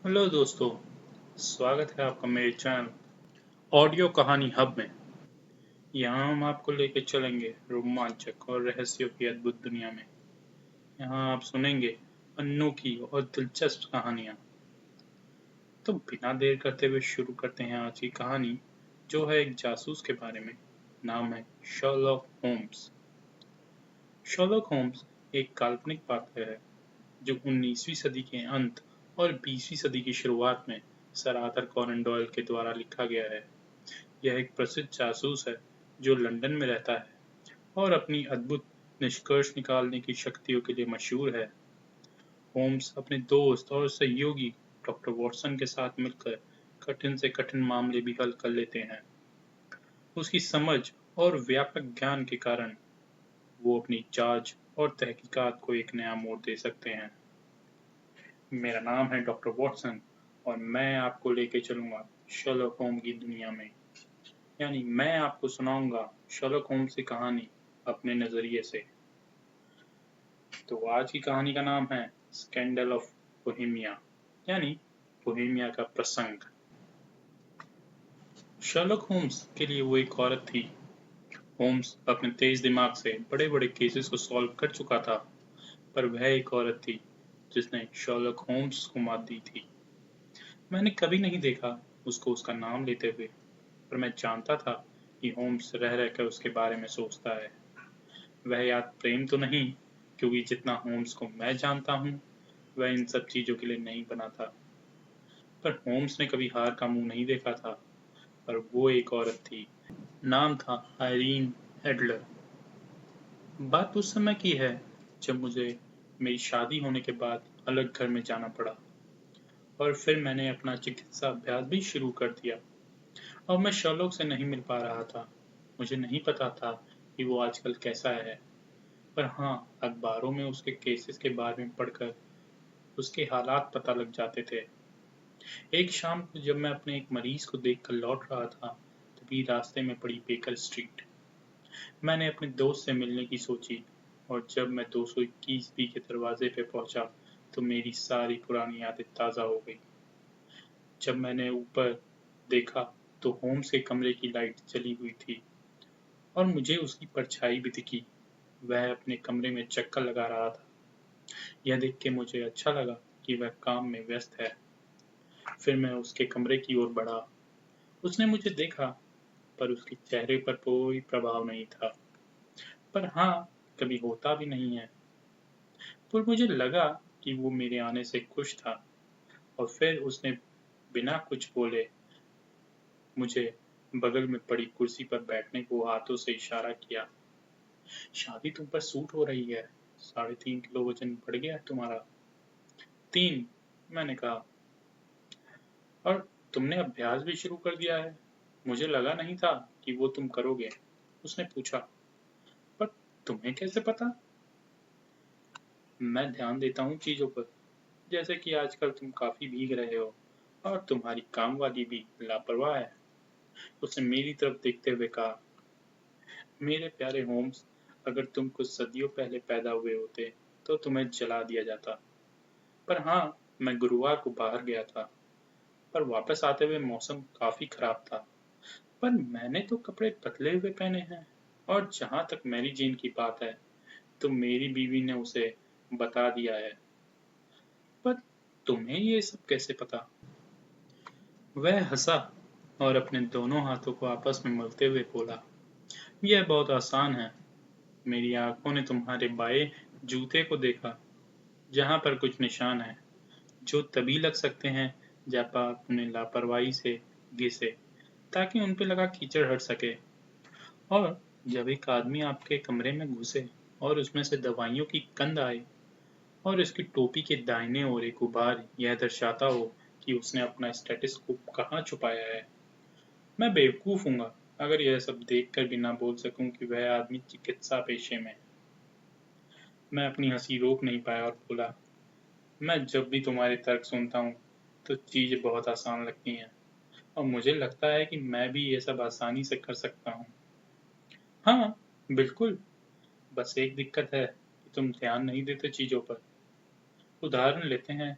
Hello दोस्तों, स्वागत है आपका मेरे चैनल ऑडियो कहानी हब में। यहाँ हम आपको लेकर चलेंगे रोमांचक और रहस्यों की अद्भुत दुनिया में। यहाँ आप सुनेंगे अनोखी और दिलचस्प कहानियाँ। तो बिना देर करते हुए शुरू करते हैं आज की कहानी, जो है एक जासूस के बारे में। नाम है शर्लॉक होम्स। शर्लॉक होम्स एक काल्पनिक पात्र है जो 19वीं सदी के अंत और 20वीं सदी की शुरुआत में सर आर्थर कॉनन डॉयल के द्वारा लिखा गया है। यह एक प्रसिद्ध जासूस है जो लंदन में रहता है और अपनी अद्भुत निष्कर्ष निकालने की शक्तियों के लिए मशहूर है। होम्स अपने दोस्त और सहयोगी डॉक्टर वॉटसन के साथ मिलकर कठिन से कठिन मामले भी हल कर लेते हैं। उसकी समझ और व्यापक ज्ञान के कारण वो अपनी जांच और तहकीकात को एक नया मोड़ दे सकते हैं। मेरा नाम है डॉक्टर वॉटसन और मैं आपको लेके चलूंगा शर्लॉक होम्स की दुनिया में। यानी मैं आपको सुनाऊंगा शर्लॉक होम्स की कहानी अपने नजरिए से। तो आज की कहानी का नाम है स्कैंडल ऑफ बोहेमिया, यानी बोहेमिया का प्रसंग। शर्लॉक होम्स के लिए वो एक औरत थी। होम्स अपने तेज दिमाग से बड़े बड़े केसेस को सॉल्व कर चुका था, पर वह एक औरत थी जिसने शर्लॉक होम्स को मात दी थी। मैंने कभी नहीं देखा उसको उसका नाम लेते हुए, पर मैं जानता था कि होम्स रह रहकर उसके बारे में सोचता है। वह याद प्रेम तो नहीं, क्योंकि जितना होम्स को मैं जानता हूँ वह इन सब चीजों के लिए नहीं बना था। पर होम्स ने कभी हार का मुंह नहीं देखा था। पर वो एक औरत थी, नाम था आयरीन एडलर। बात उस समय की है जब मुझे मेरी शादी होने के बाद अलग घर में जाना पड़ा और फिर मैंने अपना चिकित्सा अभ्यास भी शुरू कर दिया। अब मैं शर्लॉक से नहीं मिल पा रहा था। मुझे नहीं पता था कि वो आजकल कैसा है, पर हाँ, अखबारों में उसके केसेस के बारे में पढ़कर उसके हालात पता लग जाते थे। एक शाम को जब मैं अपने एक मरीज को देखकर लौट रहा था, तभी रास्ते में पड़ी बेकर स्ट्रीट। मैंने अपने दोस्त से मिलने की सोची और जब मैं 221 बी के दरवाजे पे पहुंचा तो मेरी सारी पुरानी यादें ताज़ा हो गई। जब मैंने ऊपर देखा तो होम्स के कमरे की लाइट जली हुई थी और मुझे उसकी परछाई भी दिखी। वह अपने कमरे में चक्कर लगा रहा था। यह देख के मुझे अच्छा लगा कि वह काम में व्यस्त है। फिर मैं उसके कमरे की ओर बढ़ा। उसने मुझे देखा, पर उसके चेहरे पर कोई प्रभाव नहीं था। पर हाँ, कभी होता भी नहीं है। पर मुझे लगा कि वो मेरे आने से खुश था और फिर उसने बिना कुछ बोले मुझे बगल में पड़ी कुर्सी पर बैठने को हाथों से इशारा किया। शादी तुम पर सूट हो रही है। 3.5 किलो वजन बढ़ गया है तुम्हारा। 3, मैंने कहा। और तुमने अभ्यास भी शुरू कर दिया है। मुझे लगा नहीं था कि वो तुम करोगे। उसने पूछा, पर तुम्हें कैसे पता? मैं ध्यान देता हूँ चीजों पर, जैसे कि आजकल तुम काफी भीग रहे हो और तुम्हारी काम वाली भी लापरवाह है। उसने मेरी तरफ देखते हुए कहा, मेरे प्यारे होम्स, अगर तुम कुछ सदियों पहले पैदा हुए होते तो तुम्हें जला दिया जाता। पर हाँ, मैं गुरुवार को बाहर गया था, पर वापस आते हुए मौसम काफी खराब था। पर मैंने तो कपड़े पतले हुए पहने हैं और जहां तक मैरी जेन की बात है तो मेरी बीवी ने उसे बता दिया है। पर तुम्हें ये सब कैसे पता? वह हंसा और अपने दोनों हाथों को आपस में मलते हुए बोला, यह बहुत आसान है। मेरी आंखों ने तुम्हारे बाएं जूते को देखा, जहां पर कुछ निशान है जो तभी लग सकते हैं जब आप उन्हें लापरवाही से घिसे, ताकि उन पे लगा कीचड़ हट सके। और जब एक आदमी आपके कमरे में घुसे और उसमें से दवाइयों की गंध आए और उसकी टोपी के दाहिने ओर एक गुबार यह दर्शाता हो कि उसने अपना स्टेथोस्कोप कहाँ छुपाया है, मैं बेवकूफ हूँगा अगर यह सब देखकर भी ना बोल सकूं कि वह आदमी चिकित्सा पेशे में। मैं अपनी हंसी रोक नहीं पाया और बोला, मैं जब भी तुम्हारे तर्क सुनता हूँ तो चीजें बहुत आसान लगती हैं और मुझे लगता है कि मैं भी ये सब आसानी से कर सकता हूँ। हाँ, बिल्कुल। बस एक दिक्कत है कि तुम ध्यान नहीं देते चीजों पर। उदाहरण लेते हैं,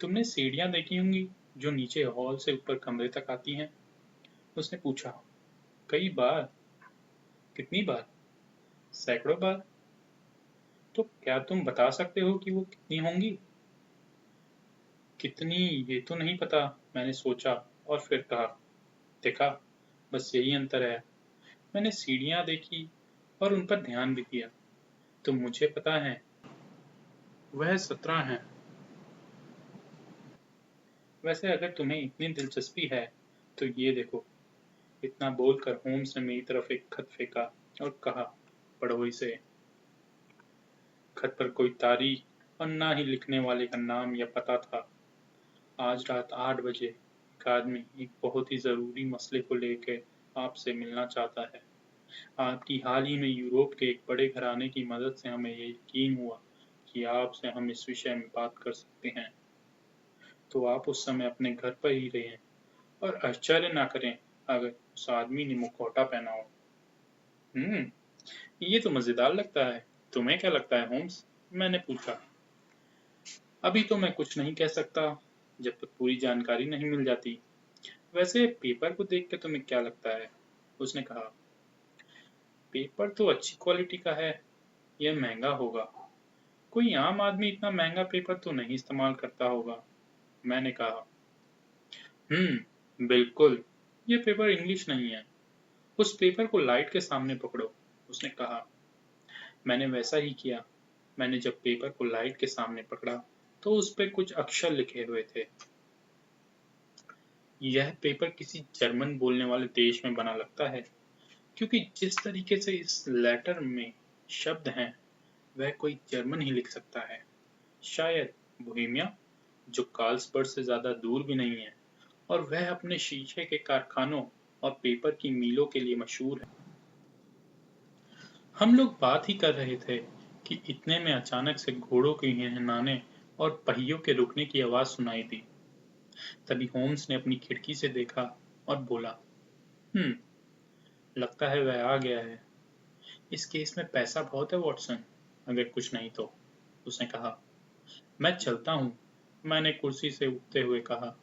तुमने सीढ़ियां देखी होंगी जो नीचे हॉल से ऊपर कमरे तक आती हैं? उसने पूछा। कई बार। कितनी बार? सैकड़ों बार। तो क्या तुम बता सकते हो कि वो कितनी होंगी? कितनी, ये तो नहीं पता, मैंने सोचा और फिर कहा। देखा, बस यही अंतर है। मैंने सीढ़ियां देखी और उन पर ध्यान भी दिया, तो मुझे पता है वह 17 है। वैसे अगर तुम्हें इतनी दिलचस्पी है तो ये देखो। इतना बोलकर होम्स ने मेरी तरफ एक खत फेंका और कहा, पढ़ो इसे। खत पर कोई तारीख और ना ही लिखने वाले का नाम या पता था। आज रात 8 बजे एक आदमी एक बहुत ही जरूरी मसले को लेकर आपसे मिलना चाहता है। आपकी हाल ही में यूरोप के एक बड़े घराने की मदद से हमें ये यकीन हुआ कि आपसे हम इस विषय में बात कर सकते हैं। तो आप उस समय अपने घर पर ही रहें और आश्चर्य ना करें अगर उस आदमी ने मुखौटा पहना हो। ये तो मजेदार लगता है। तुम्हें क्या लगता है होम्स? मैंने पूछा। अभी तो मैं कुछ नहीं कह सकता, जब तक पूरी जानकारी नहीं मिल जाती। वैसे पेपर को देख के तुम्हें क्या लगता है? उसने कहा। पेपर तो अच्छी क्वालिटी का है। यह महंगा होगा। कोई आम आदमी इतना महंगा पेपर तो नहीं इस्तेमाल करता होगा, मैंने कहा। बिल्कुल। यह पेपर इंग्लिश नहीं है। उस पेपर को लाइट के सामने पकड़ो, उसने कहा। मैंने वैसा ही किया। मैंने जब पेपर को लाइट के सामने पकड़ा तो उस पर कुछ अक्षर लिखे हुए थे। यह पेपर किसी जर्मन बोलने वाले देश में बना लगता है, क्योंकि जिस तरीके से इस लेटर में शब्द हैं वह कोई जर्मन ही लिख सकता है। शायद बोहेमिया, जो कार्लसबर्ग से ज्यादा दूर भी नहीं है, और वह अपने शीशे के कारखानों और पेपर की मीलों के लिए मशहूर है। हम लोग बात ही कर रहे थे कि इतने में अचानक से घोड़ों के हिनहिनाने और पहियों के रुकने की आवाज सुनाई दी। तभी होम्स ने अपनी खिड़की से देखा और बोला, लगता है वह आ गया है। इस केस में पैसा बहुत है वॉटसन, अगर कुछ नहीं तो, उसने कहा। मैं चलता हूँ, मैंने कुर्सी से उठते हुए कहा।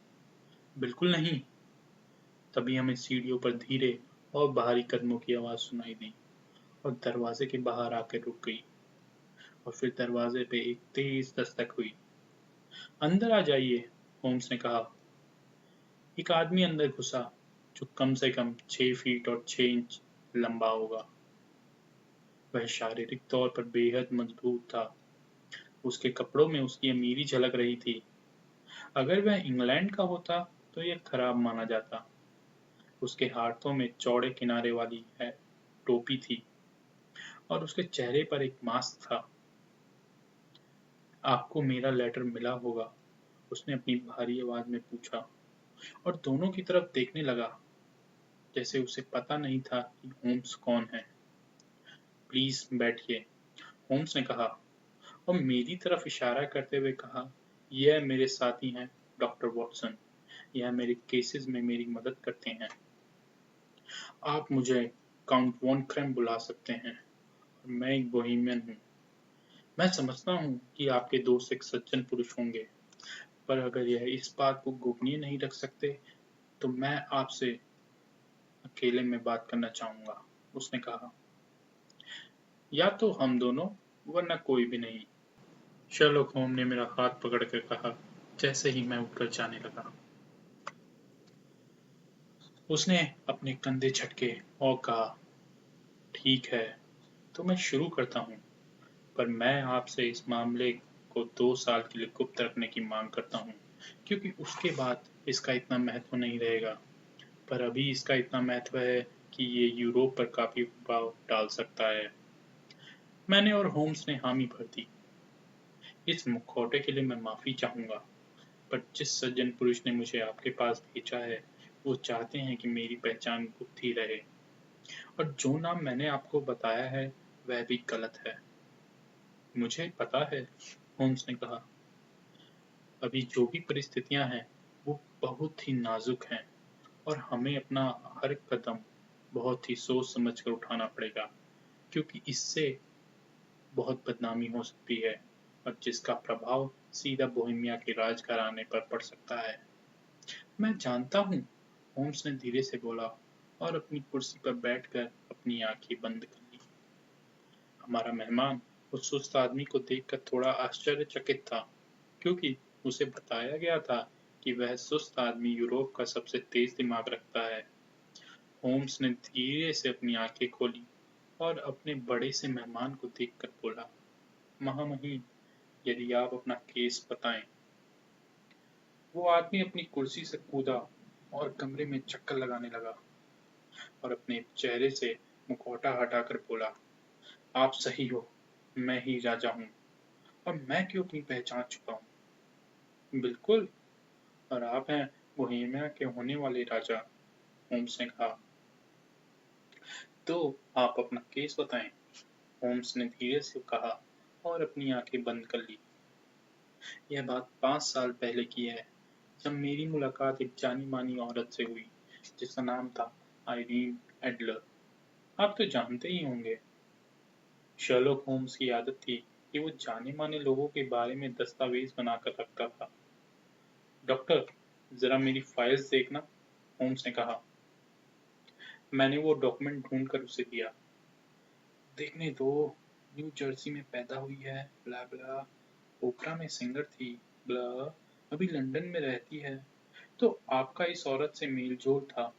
बिल्कुल नहीं। तभी हमें सीढ़ियों पर धीरे और भारी कदमों की आवाज सुनाई दी और दरवाजे के बाहर आकर रुक गई। और फिर दरवाजे पे एक तेज दस्तक हुई। अंदर आ जाइए, होम्स ने कहा। एक आदमी अंदर घुसा जो कम से कम 6 फीट और 6 इंच लंबा होगा। वह शारीरिक तौर पर बेहद मजबूत था। उसके कपड़ों में उसकी अमीरी झलक रही थी। अगर वह इंग्लैंड का होता तो यह खराब माना जाता। उसके हाथों में चौड़े किनारे वाली है टोपी थी और उसके चेहरे पर एक मास्क था। आपको मेरा लेटर मिला होगा, उसने अपनी भारी आवाज में पूछा और दोनों की तरफ देखने लगा, जैसे उसे पता नहीं था कि होम्स कौन है। प्लीज बैठिए, होम्स ने कहा और मेरी तरफ इशारा करते हुए कहा, यह मेरे साथी हैं, डॉक्टर वॉटसन। यह मेरे केसेस में मेरी मदद करते हैं। आप मुझे काउंट वॉन क्रेम बुला सकते हैं और मैं एक बोहेमियन हूँ। मैं समझता हूँ कि आपके दोस्त एक सज्जन पुरुष होंगे, पर अगर यह इस बात को गोपनीय नहीं रख सकते तो मैं आपसे अकेले में बात करना चाहूंगा, उसने कहा। या तो हम दोनों, वरना कोई भी नहीं, शर्लॉक होम ने मेरा हाथ पकड़कर कहा, जैसे ही मैं उठकर जाने लगा। उसने अपने कंधे झटके और कहा, ठीक है, तो मैं शुरू करता हूँ, पर मैं आपसे इस मामले को 2 साल के लिए गुप्त रखने की मांग करता हूँ, क्योंकि उसके बाद इसका इतना महत्व नहीं रहेगा। पर अभी इसका इतना महत्व है कि ये यूरोप पर काफी प्रभाव डाल सकता है। मैंने और होम्स ने हामी भर दी। इस मुखौटे के लिए मैं माफी चाहूंगा, पर जिस सज्जन पुरुष ने मुझे आपके पास भेजा है वो चाहते हैं कि मेरी पहचान गुप्त ही रहे, और जो नाम मैंने आपको बताया है वह भी गलत है। मुझे पता है, होम्स ने कहा। अभी जो भी परिस्थितियां हैं वो बहुत ही नाजुक हैं और हमें अपना हर कदम बहुत ही सोच समझ कर उठाना पड़ेगा, क्योंकि इससे बहुत बदनामी हो सकती है। और जिसका प्रभाव सीधा बोहेमिया के राजघराने पर पड़ सकता है। मैं जानता हूँ, होम्स ने धीरे से बोला और अपनी कुर्सी पर बैठकर अपनी आंखें बंद कर ली। हमारा मेहमान उस सुस्त आदमी को देखकर थोड़ा आश्चर्यचकित था, क्योंकि उसे बताया गया था कि वह सुस्त आदमी यूरोप का सबसे तेज दिमाग रखता है। होम्स ने धीरे से अपनी आंखें खोली और अपने बड़े से मेहमान को देखकर बोला, महामहिम, यदि आप अपना केस बताएं। वो आदमी अपनी कुर्सी से कूदा और कमरे में चक्कर लगाने लगा और अपने चेहरे से मुखौटा हटाकर बोला, आप सही हो, मैं ही राजा हूँ और मैं क्यों अपनी पहचान छुपाऊं? बिल्कुल, और आप हैं बोहेमिया के होने वाले राजा, होम्स ने कहा। तो आप अपना केस बताएं, होम्स ने धीरे से कहा और अपनी आंखें बंद कर ली। यह बात 5 साल पहले की है, जब मेरी मुलाकात एक जानी मानी औरत से हुई जिसका नाम था आइरीन एडलर। आप तो जानते ही होंगे। शर्लॉक होम्स की आदत थी कि वो जाने माने लोगों के बारे में दस्तावेज बनाकर रखता था। डॉक्टर, जरा मेरी फाइल्स देखना, होम्स ने कहा। मैंने वो डॉक्यूमेंट ढूंढकर उसे दिया। देखने दो, न्यू जर्सी में पैदा हुई है, ब्ला ब्ला, ओपरा में सिंगर थी, ब्ला, अभी लंदन में रहती है। तो आपका इस औरत से मेल जोल था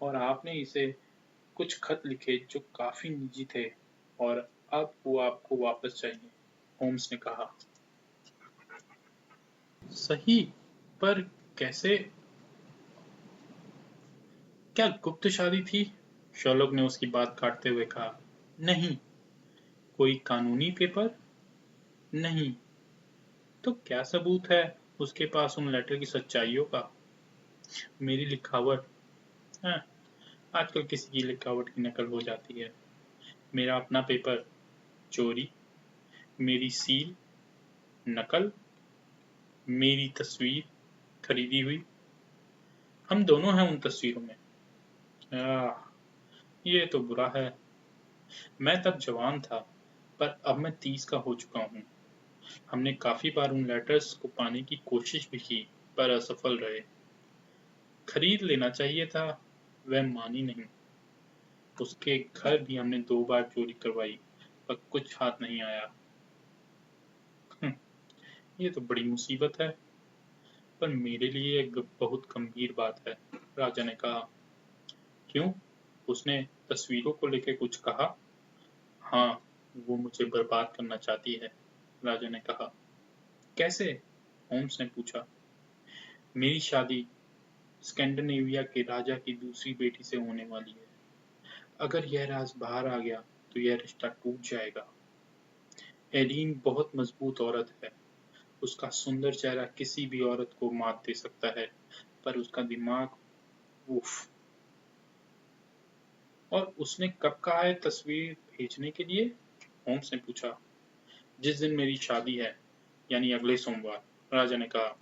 और आपने इसे कुछ खत लिखे जो काफी निजी थे और अब वो आपको वापस चाहिए, होम्स ने कहा। सही, पर कैसे? क्या गुप्त शादी थी? शर्लॉक ने उसकी बात काटते हुए कहा। नहीं। कोई कानूनी पेपर? नहीं। तो क्या सबूत है उसके पास उन लेटर की सच्चाइयों का? मेरी लिखावट। हाँ, आजकल किसी की लिखावट की नकल हो जाती है। मेरा अपना पेपर चोरी, मेरी सील नकल, मेरी तस्वीर खरीदी हुई। हम दोनों हैं उन तस्वीरों में। आह, ये तो बुरा है। मैं तब जवान था, पर अब मैं 30 का हो चुका हूँ। हमने काफी बार उन लेटर्स को पाने की कोशिश भी की, पर असफल रहे। खरीद लेना चाहिए था, वह मानी नहीं। उसके घर भी हमने 2 बार चोरी करवाई, पर कुछ हाथ नहीं आया। ये तो बड़ी मुसीबत है, पर मेरे लिए एक बहुत गंभीर बात है, राजा ने कहा। क्यों? उसने तस्वीरों को लेकर कुछ कहा? हाँ, वो मुझे बर्बाद करना चाहती है, राजा ने कहा। कैसे? होम्स ने पूछा। मेरी शादी स्कैंडिनेविया के राजा की दूसरी बेटी से होने वाली है। अगर यह राज बाहर आ गया तो यह रिश्ता टूट जाएगा। एलीन बहुत मजबूत औरत है। उसका सुंदर चेहरा किसी भी औरत को मात दे सकता है, पर उसका दिमाग, उफ। और उसने कब कहा है तस्वीर भेजने के लिए? होम्स ने पूछा। जिस दिन मेरी शादी है, यानी अगले सोमवार, राजा ने कहा।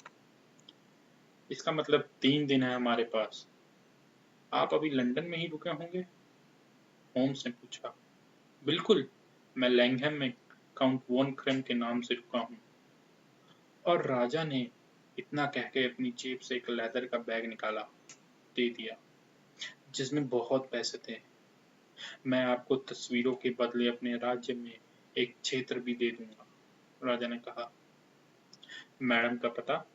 इसका मतलब 3 दिन है हमारे पास। आप अभी लंदन में ही रुके होंगे? होम्स ने पूछा। बिल्कुल, मैं लैंगहम में काउंट वॉन क्रेम के नाम से रुका हूँ। और राजा ने इतना कहकर अपनी जेब से एक लेदर का बैग निकाला, दे दिया, जिसमें बहुत पैसे थे। मैं आपको तस्वीरों के बदले अपने राज्य में एक क्षेत्र भी दे दूंगा, राजा ने कहा। मैडम का पता?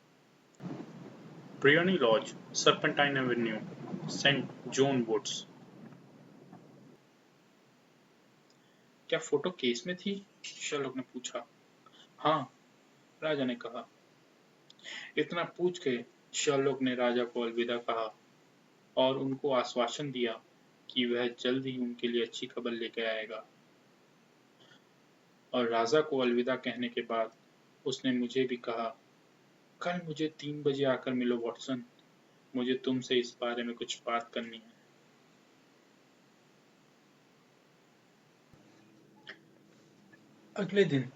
Briony Lodge, Serpentine Avenue, Saint John Woods. क्या फोटो केस में थी? शर्लॉक ने पूछा। हाँ, राजा ने कहा। इतना पूछ के शर्लॉक ने राजा को अलविदा कहा और उनको आश्वासन दिया कि वह जल्द ही उनके लिए अच्छी खबर लेकर आएगा। और राजा को अलविदा कहने के बाद उसने मुझे भी कहा, कल मुझे 3 बजे आकर मिलो वॉटसन, मुझे तुमसे इस बारे में कुछ बात करनी है। अगले दिन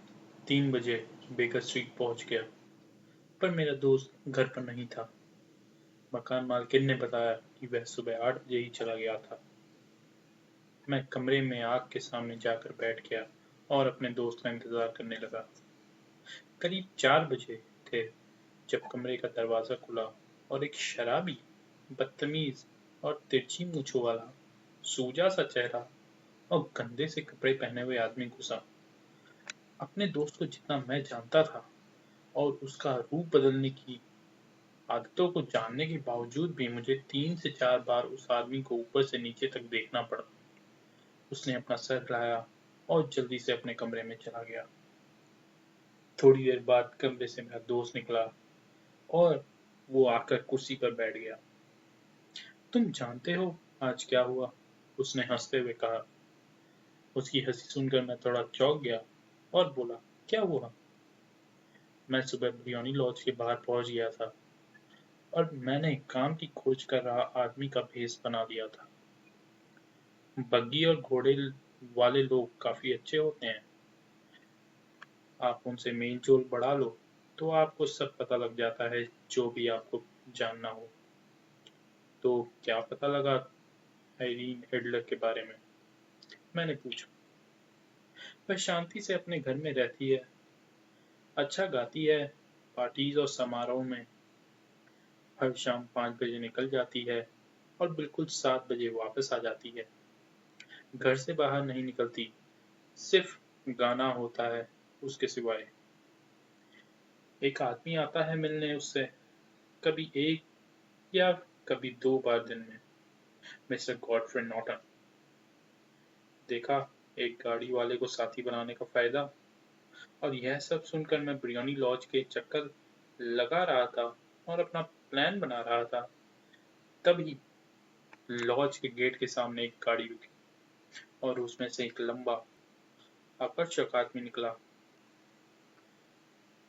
3 बजे बेकर स्ट्रीट पहुंच गया, पर मेरा दोस्त घर पर नहीं था। मकान मालकिन ने बताया कि वह सुबह 8 बजे ही चला गया था। मैं कमरे में आग के सामने जाकर बैठ गया और अपने दोस्त का इंतजार करने लगा। करीब 4 बजे थे जब कमरे का दरवाजा खुला और एक शराबी, बदतमीज और तिरछी मूंछों वाला, सूजा सा चेहरा और गंदे से कपड़े पहने हुए आदमी घुसा। अपने दोस्त को जितना मैं जानता था और उसका रूप बदलने की आदतों को जानने के बावजूद भी मुझे 3 से 4 बार उस आदमी को ऊपर से नीचे तक देखना पड़ा। उसने अपना सर हिलाया और जल्दी से अपने कमरे में चला गया। थोड़ी देर बाद कमरे से मेरा दोस्त निकला और वो आकर कुर्सी पर बैठ गया। तुम जानते हो आज क्या हुआ? उसने हंसते हुए कहा। उसकी हंसी सुनकर मैं थोड़ा चौंक गया और बोला, क्या हुआ? मैं सुबह ब्रियोनी लॉज के बाहर पहुंच गया था और मैंने काम की खोज कर रहा आदमी का भेष बना दिया था। बग्गी और घोड़े वाले लोग काफी अच्छे होते हैं। आप उनसे मेल जोल बढ़ा लो तो आपको सब पता लग जाता है जो भी आपको जानना हो। तो क्या पता लगा आइरीन एडलर के बारे में? मैंने पूछा। वह शांति से अपने घर में रहती है, अच्छा गाती है, पार्टीज और समारोह में हर शाम 5 बजे निकल जाती है और बिल्कुल 7 बजे वापस आ जाती है। घर से बाहर नहीं निकलती, सिर्फ गाना होता है उसके सिवाय। एक आदमी आता है मिलने उससे, कभी एक या कभी 2 बार दिन में। Mister Godfrey Norton. देखा एक गाड़ी वाले को साथी बनाने का फायदा। और यह सब सुनकर मैं ब्रियोनी लॉज के चक्कर लगा रहा था और अपना प्लान बना रहा था। तभी लॉज के गेट के सामने एक गाड़ी रुकी और उसमें से एक लंबा, आकर्षक आदमी निकला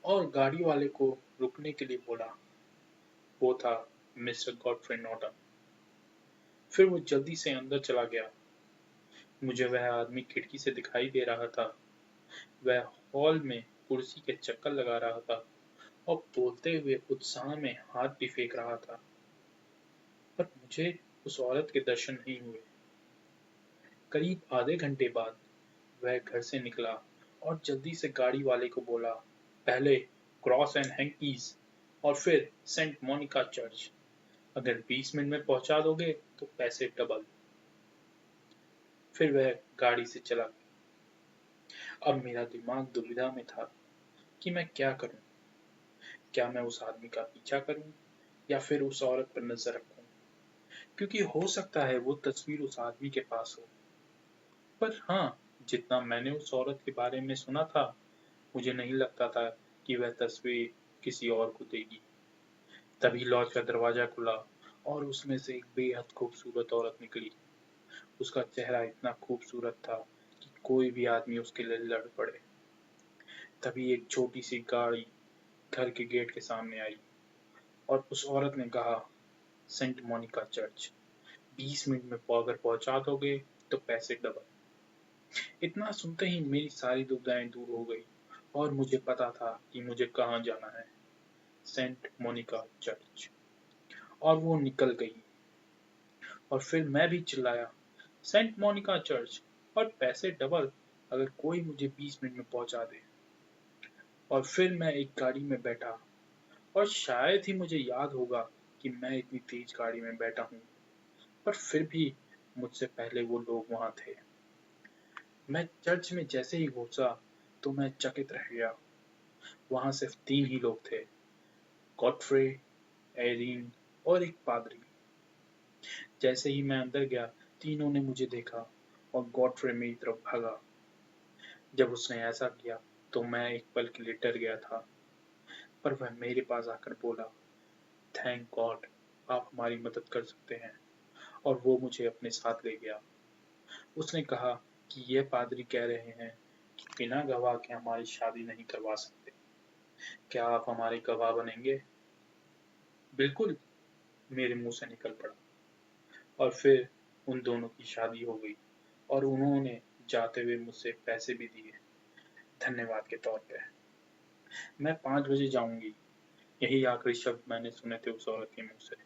और गाड़ी वाले को रुकने के लिए बोला। वो था मिस्टर गॉडफ्रे नॉर्टन। फिर वो जल्दी से अंदर चला गया। मुझे वह आदमी खिड़की से दिखाई दे रहा था। वह हॉल में कुर्सी के चक्कर लगा रहा था और बोलते हुए उत्साह में हाथ भी फेंक रहा था। पर मुझे उस औरत के दर्शन नहीं हुए। करीब आधे घंटे बाद वह घर से निकला और जल्दी से गाड़ी वाले को बोला, पहले क्रॉस एंड हैंकीज और फिर सेंट मोनिका चर्च। अगर 20 मिनट में पहुंचा दोगे तो पैसे डबल। फिर वह गाड़ी से चला गया। अब मेरा दिमाग दुविधा में था कि मैं क्या करूं। क्या मैं उस आदमी का पीछा करूं या फिर उस औरत पर नजर रखूं, क्योंकि हो सकता है वो तस्वीर उस आदमी के पास हो। पर हाँ, जितना मैंने उस औरत के बारे में सुना था, मुझे नहीं लगता था कि वह तस्वीर किसी और को देगी। तभी लॉज का दरवाजा खुला और उसमें से एक बेहद खूबसूरत औरत निकली। उसका चेहरा इतना खूबसूरत था कि कोई भी आदमी उसके लिए लड़ पड़े। तभी एक छोटी सी गाड़ी घर के गेट के सामने आई और उस औरत ने कहा, सेंट मोनिका चर्च, 20 मिनट में अगर पहुंचा दोगे तो पैसे डबल। इतना सुनते ही मेरी सारी दुविधाएं दूर हो गई और मुझे पता था कि मुझे कहाँ जाना है, सेंट मोनिका चर्च। और वो निकल गई और फिर मैं भी चिल्लाया, सेंट मोनिका चर्च और पैसे डबल अगर कोई मुझे 20 मिनट में पहुंचा दे। और फिर मैं एक गाड़ी में बैठा और शायद ही मुझे याद होगा कि मैं इतनी तेज गाड़ी में बैठा हूँ, पर फिर भी मुझसे पहले वो लोग वहां थे। मैं चर्च में जैसे ही घुसा तो मैं चकित रह गया। वहां सिर्फ 3 ही लोग थे, गॉडफ्रे, आइरीन और एक पादरी। जैसे ही मैं अंदर गया, तीनों ने मुझे देखा और गॉडफ्रे मेरी तरफ भागा। जब उसने ऐसा किया तो मैं एक पल के लिए डर गया था, पर वह मेरे पास आकर बोला, थैंक गॉड, आप हमारी मदद कर सकते हैं। और वो मुझे अपने साथ ले गया। उसने कहा कि ये पादरी कह रहे हैं कि बिना गवाह के हमारी शादी नहीं करवा सकते। क्या आप हमारे गवाह बनेंगे? बिल्कुल, मेरे मुंह से निकल पड़ा। और फिर उन दोनों की शादी हो गई और उन्होंने जाते हुए मुझसे पैसे भी दिए, धन्यवाद के तौर पे। मैं 5 बजे जाऊंगी। यही आखिरी शब्द मैंने सुने थे उस औरत के मुंह से।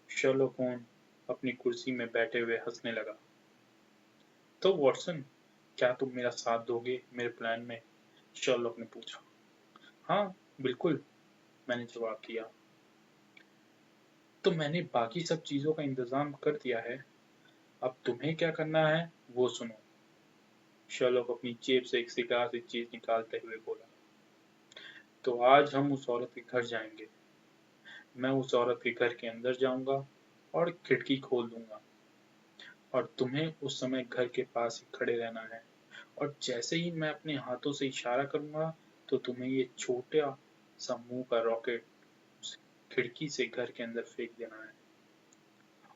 शर्लॉक होम्स अपनी कुर्सी में बैठे हुए हंसने लगा। तो वॉटसन, क्या तुम मेरा साथ दोगे मेरे प्लान में? शर्लॉक ने पूछा। हाँ, बिल्कुल, मैंने जवाब दिया। तो मैंने बाकी सब चीजों का इंतजाम कर दिया है, अब तुम्हें क्या करना है वो सुनो। शर्लॉक अपनी जेब से एक सिगार सी चीज निकालते हुए बोला। तो आज हम उस औरत के घर जाएंगे। मैं उस औरत के घर के अंदर जाऊंगा और खिड़की खोल दूंगा, और तुम्हें उस समय घर के पास ही खड़े रहना है, और जैसे ही मैं अपने हाथों से इशारा करूंगा तो तुम्हें ये छोटा सा मुंह का रॉकेट उस खिड़की से घर के अंदर फेंक देना है,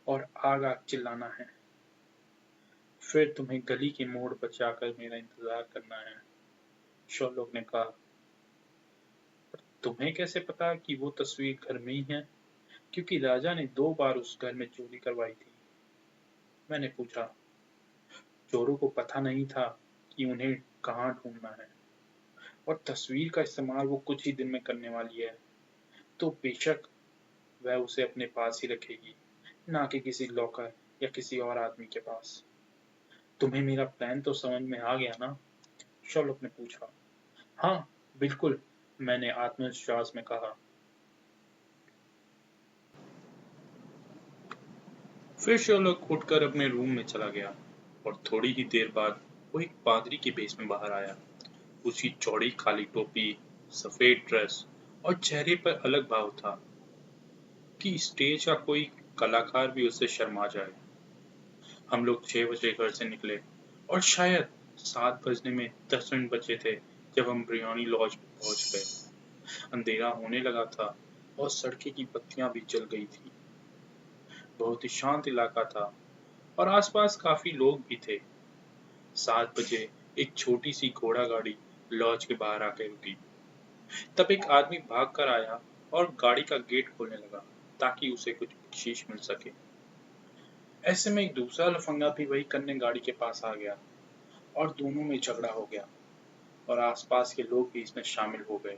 और आग आग चिल्लाना है। फिर तुम्हें गली के मोड़ पर जाकर मेरा इंतजार करना है। शर्लॉक ने कहा। तुम्हें कैसे पता कि वो तस्वीर घर में ही है? क्योंकि राजा ने 2 बार उस घर में चोरी करवाई थी। मैंने पूछा। चोरों को पता नहीं था कि उन्हें कहाँ ढूंढना है, और तस्वीर का इस्तेमाल वो कुछ ही दिन में करने वाली है, तो बेशक वह उसे अपने पास ही रखेगी, ना कि किसी लॉकर या किसी और आदमी के पास। तुम्हें मेरा प्लान तो समझ में आ गया ना? शर्लॉक ने पूछा। हाँ, बिल्कुल, मैंने आत्मविश्वास में कहा। फिर शर्लॉक उठकर अपने रूम में चला गया, और थोड़ी ही देर बाद वो एक पादरी के भेष में बाहर आया। उसकी चौड़ी काली टोपी, सफेद ड्रेस और चेहरे पर अलग भाव था कि स्टेज का कोई कलाकार भी उससे शर्मा जाए। हम लोग 6 बजे घर से निकले, और शायद 7 बजने में 10 मिनट बचे थे जब हम ब्रियानी लॉज में पहुंच गए। अंधेरा होने लगा था और सड़कें की बत्तियां भी जल गई थी। बहुत ही शांत इलाका था, और आसपास काफी लोग भी थे। 7 बजे एक छोटी सी घोड़ा गाड़ी लॉज के बाहर आकर रुकी। तब एक आदमी भाग कर आया और गाड़ी का गेट खोलने लगा ताकि उसे कुछ बख्शीश मिल सके। ऐसे में एक दूसरा लफंगा भी वही करने गाड़ी के पास आ गया, और दोनों में झगड़ा हो गया, और आसपास के लोग भी इसमें शामिल हो गए।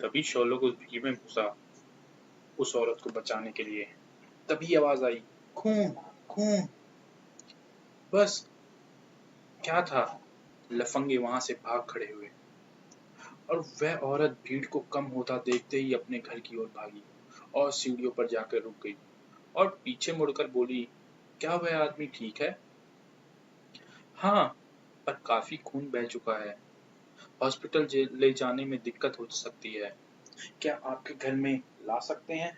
तभी शोलो उस भीड़ में घुसा, उस औरत को बचाने के लिए। तभी आवाज आई, खून, खून। बस क्या था, लफंगे वहां से भाग खड़े हुए, और वह औरत भीड़ को कम होता देखते ही अपने घर की ओर भागी और सीढ़ियों पर जाकर रुक गई, और पीछे मुड़कर बोली, क्या वह आदमी ठीक है? हाँ, पर काफी खून बह चुका है, हॉस्पिटल ले जाने में दिक्कत हो सकती है। क्या आपके घर में ला सकते हैं?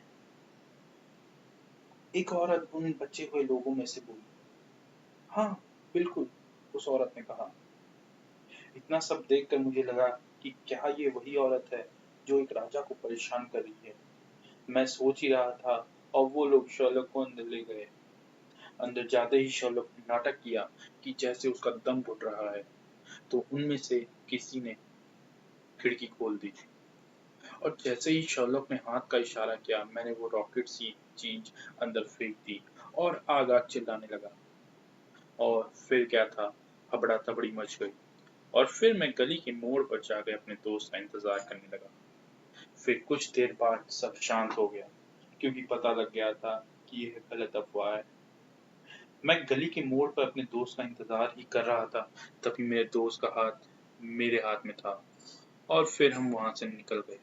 एक औरत उन बचे हुए लोगों में से बोली। हाँ, बिल्कुल, उस औरत ने कहा। इतना सब देखकर मुझे लगा कि क्या ये वही औरत है जो एक राजा को परेशान कर रही है। मैं सोच ही रहा था, और वो लोग शर्लॉक को अंदर ले गए। अंदर जाते ही शर्लॉक ने नाटक किया कि जैसे उसका दम घुट रहा है, तो उनमें से किसी ने खिड़की खोल दी, और जैसे ही शर्लॉक ने हाथ का इशारा किया, मैंने वो रॉकेट सी चीज अंदर फेंक दी, और आग आग चिल्लाने लगा। और फिर क्या था, हबड़ा तबड़ी मच गई, और फिर मैं गली के मोड़ पर जाकर अपने दोस्त का इंतजार करने लगा। फिर कुछ देर बाद सब शांत हो गया, क्योंकि पता लग गया था कि यह गलत अफवाह है। मैं गली के मोड़ पर अपने दोस्त का इंतजार ही कर रहा था, तभी मेरे दोस्त का हाथ मेरे हाथ में था, और फिर हम वहां से निकल गए।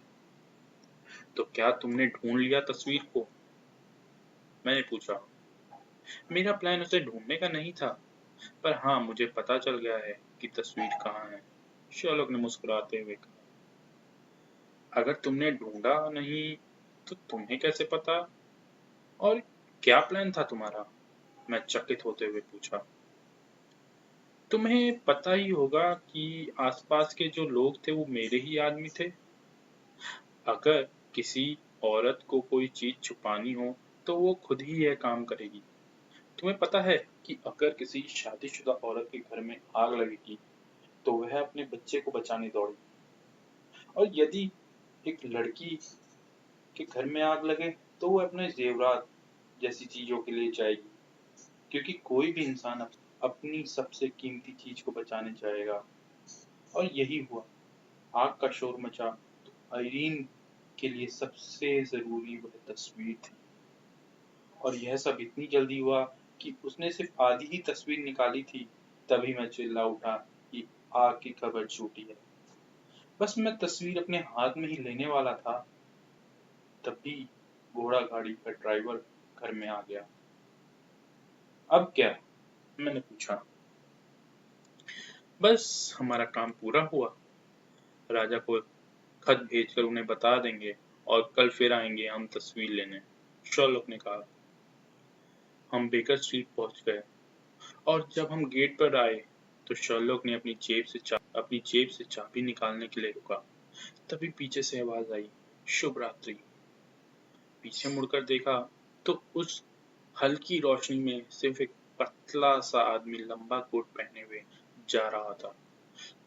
तो क्या तुमने ढूंढ लिया तस्वीर को? मैंने पूछा। मेरा प्लान उसे ढूंढने का नहीं था, पर हाँ, मुझे पता चल गया है कि तस्वीर कहाँ है, शर्लॉक ने मुस्कुराते हुए कहा। अगर तुमने ढूंढा नहीं तो तुम्हें कैसे पता? और क्या प्लान था तुम्हारा? मैं चकित होते हुए पूछा। तुम्हें पता ही होगा कि आसपास के जो लोग थे वो मेरे ही आदमी थे। अगर किसी औरत को कोई चीज छुपानी हो तो वो खुद ही यह काम करेगी। तुम्हें पता है कि अगर किसी शादीशुदा औरत के घर में आग लगेगी तो वह अपने बच्चे को बचाने दौड़ेगी, और यदि एक लड़की के घर में आग लगे तो वो अपने जेवरात जैसी चीजों के लिए जाएगी, क्योंकि कोई भी इंसान अपनी सबसे कीमती चीज को बचाने जाएगा। और यही हुआ। आग का शोर मचा, तो आइरीन के लिए सबसे जरूरी वह तस्वीर थी, और यह सब इतनी जल्दी हुआ कि उसने सिर्फ आधी ही तस्वीर निकाली थी। तभी मैं चिल्ला उठा कि आग की खबर झूठी है। बस मैं तस्वीर अपने हाथ में ही लेने वाला था, तभी घोड़ा गाड़ी का ड्राइवर घर में आ गया। अब क्या? मैंने पूछा। बस हमारा काम पूरा हुआ। राजा को खत भेजकर उन्हें बता देंगे और कल फिर आएंगे हम तस्वीर लेने, शर्लॉक ने कहा। हम बेकर स्ट्रीट पहुंच गए और जब हम गेट पर आए तो शर्लॉक ने अपनी जेब से चाबी निकालने के लिए रुका। तभी पीछे से आवाज आई, शुभ रात्रि। पीछे मुड़कर देखा तो उस हल्की रोशनी में सिर्फ एक पतला सा आदमी लंबा कोट पहने हुए जा रहा था,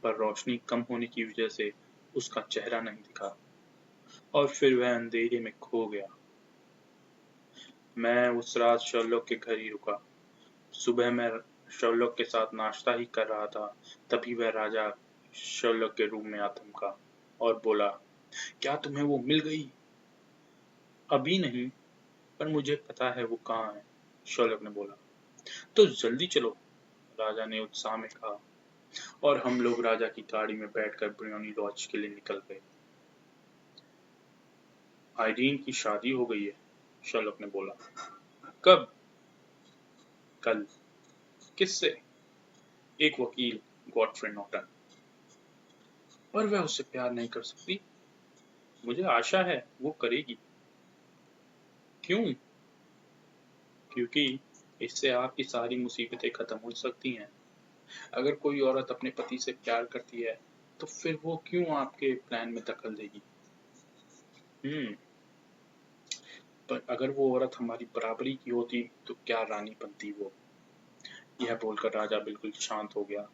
पर रोशनी कम होने की वजह से उसका चेहरा नहीं दिखा और फिर वह अंधेरे में खो गया। मैं उस रात शर्लॉक के घर ही रुका। सुबह मैं शर्लॉक के साथ नाश्ता ही कर रहा था, तभी वह राजा शर्लॉक के रूम में आ थमका और बोला, क्या तुम्हें वो मिल गई? अभी नहीं, पर मुझे पता है वो कहाँ है, शर्लॉक ने बोला। तो जल्दी चलो, राजा ने उत्साह में कहा और हम लोग राजा की गाड़ी में बैठकर ब्रियोनी लॉज के लिए निकल गए। आइरीन की शादी हो गई है, शर्लॉक ने बोला। कब? कल। किससे? एक वकील, गॉडफ्रे नॉर्टन। पर वह उससे प्यार नहीं कर सकती। मुझे आशा है वो करेगी। क्यों? क्योंकि इससे आपकी सारी मुसीबतें खत्म हो सकती हैं। अगर कोई औरत अपने पति से प्यार करती है तो फिर वो क्यों आपके प्लान में दखल देगी? पर अगर वो औरत हमारी बराबरी की होती तो क्या रानी बनती वो। यह बोलकर राजा बिल्कुल शांत हो गया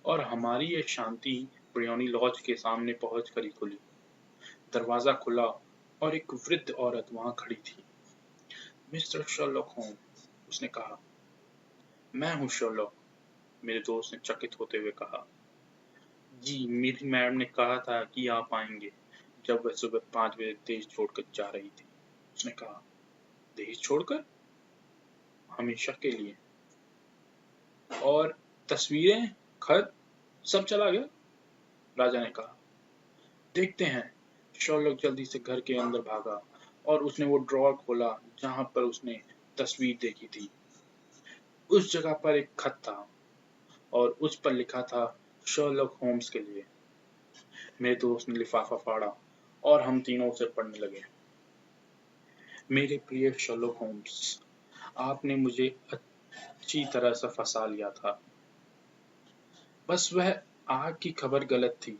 और हमारी ये शांति ब्रियोनी लॉज के सामने पहुंचकर ही खुली। दरवाजा खुला और एक वृद्ध औरत वहां खड़ी थी। मिस्टर शर्लॉक होम, उसने कहा। मैं हूं शर्लॉक, मेरे दोस्त ने चकित होते हुए कहा। जी, मेरी मैडम ने कहा था कि आप आएंगे जब वह सुबह 5 बजे देश छोड़कर जा रही थी, उसने कहा। देश छोड़कर? हमेशा के लिए? और तस्वीरें, खत, सब चला गया? राजा ने कहा। देखते हैं। शर्लॉक जल्दी से घर के अंदर भागा और उसने वो ड्रॉर खोला जहां पर उसने तस्वीर देखी थी। उस जगह पर एक खत था और उस पर लिखा था, शर्लॉक होम्स के लिए। मेरे दोस्त ने लिफाफा फाड़ा और हम तीनों उसे पढ़ने लगे। मेरे प्रिय शर्लॉक होम्स, आपने मुझे अच्छी तरह से फंसा लिया था। बस वह आग की खबर गलत थी,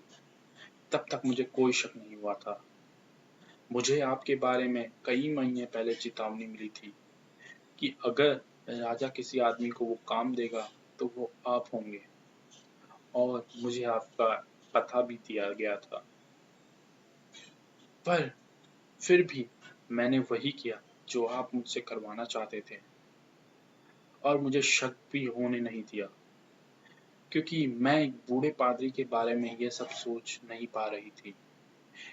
तब तक मुझे कोई शक नहीं हुआ था। मुझे आपके बारे में कई महीने पहले चेतावनी मिली थी कि अगर राजा किसी आदमी को वो काम देगा तो वो आप होंगे, और मुझे आपका पता भी दिया गया था। पर फिर भी मैंने वही किया जो आप मुझसे करवाना चाहते थे, और मुझे शक भी होने नहीं दिया, क्योंकि मैं एक बूढ़े पादरी के बारे में ये सब सोच नहीं पा रही थी।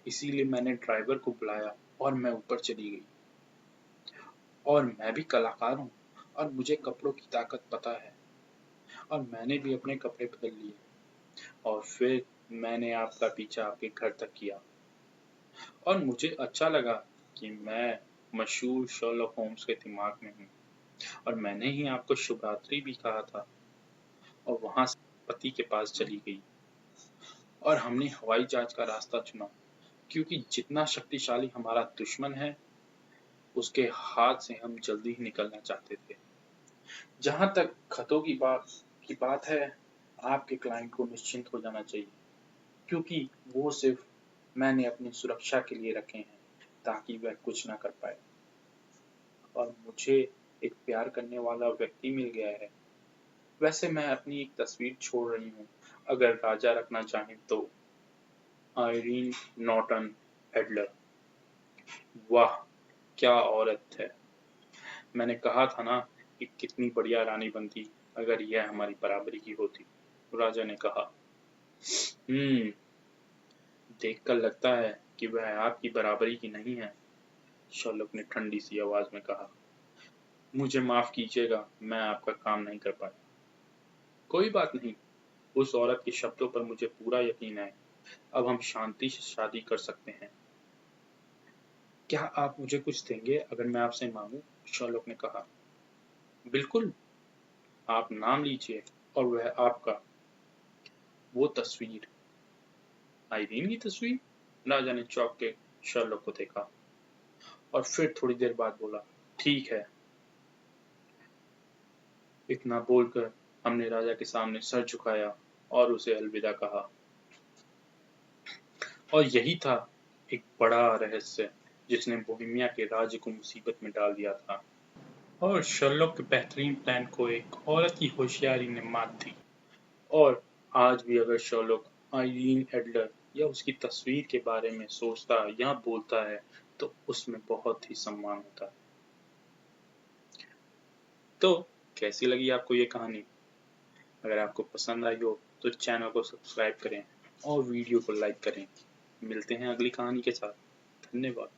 इसीलिए मैंने ड्राइवर को बुलाया और मैं ऊपर चली गई। और मैं भी कलाकार हूँ और मुझे कपड़ों की ताकत पता है, और मैंने भी अपने कपड़े बदल लिए और फिर मैंने आपका पीछा आपके घर तक किया। और मुझे अच्छा लगा कि मैं मशहूर शर्लॉक होम्स के दिमाग में हूँ, और मैंने ही आपको शुभ रात्रि भी कहा था और वहां से पति के पास चली गई। और हमने हवाई जहाज का रास्ता चुना, क्योंकि जितना शक्तिशाली हमारा दुश्मन है उसके हाथ से हम जल्दी ही निकलना चाहते थे। जहां तक खतों की बात है, आपके क्लाइंट को निश्चिंत हो जाना चाहिए, क्योंकि वो सिर्फ मैंने अपनी सुरक्षा के लिए रखे हैं ताकि वह कुछ ना कर पाए। और मुझे एक प्यार करने वाला व्यक्ति मिल गया है। वैसे मैं अपनी एक तस्वीर छोड़ रही हूँ, अगर राजा रखना चाहें तो। Irene Norton Adler. वाह, क्या औरत है। मैंने कहा था ना कि कितनी बढ़िया रानी बनती अगर यह हमारी बराबरी की होती, राजा ने कहा। देखकर लगता है कि वह आपकी बराबरी की नहीं है, शर्लॉक ने ठंडी सी आवाज में कहा। मुझे माफ कीजिएगा, मैं आपका काम नहीं कर पाया। कोई बात नहीं, उस औरत के शब्दों पर मुझे पूरा यकीन है अब हम शांति से शादी कर सकते हैं। क्या आप मुझे कुछ देंगे अगर मैं आपसे मांगूं? शर्लॉक ने कहा। बिल्कुल, आप नाम लीजिए और वह आपका। वो तस्वीर, आइरीन की तस्वीर? राजा ने चौंक के शर्लॉक को देखा और फिर थोड़ी देर बाद बोला, ठीक है। इतना बोलकर हमने राजा के सामने सर झुकाया और उसे अलविदा कहा। और यही था एक बड़ा रहस्य जिसने बोहेमिया के राज्य को मुसीबत में डाल दिया था। और शर्लॉक के बेहतरीन प्लान को एक औरत की होशियारी ने मात दी। और आज भी अगर शर्लॉक आइरीन एडलर या उसकी तस्वीर के बारे में सोचता या बोलता है तो उसमें बहुत ही सम्मान होता है। तो कैसी लगी आपको ये कहानी? अगर आपको पसंद आई हो तो चैनल को सब्सक्राइब करें और वीडियो को लाइक करें। मिलते हैं अगली कहानी के साथ। धन्यवाद।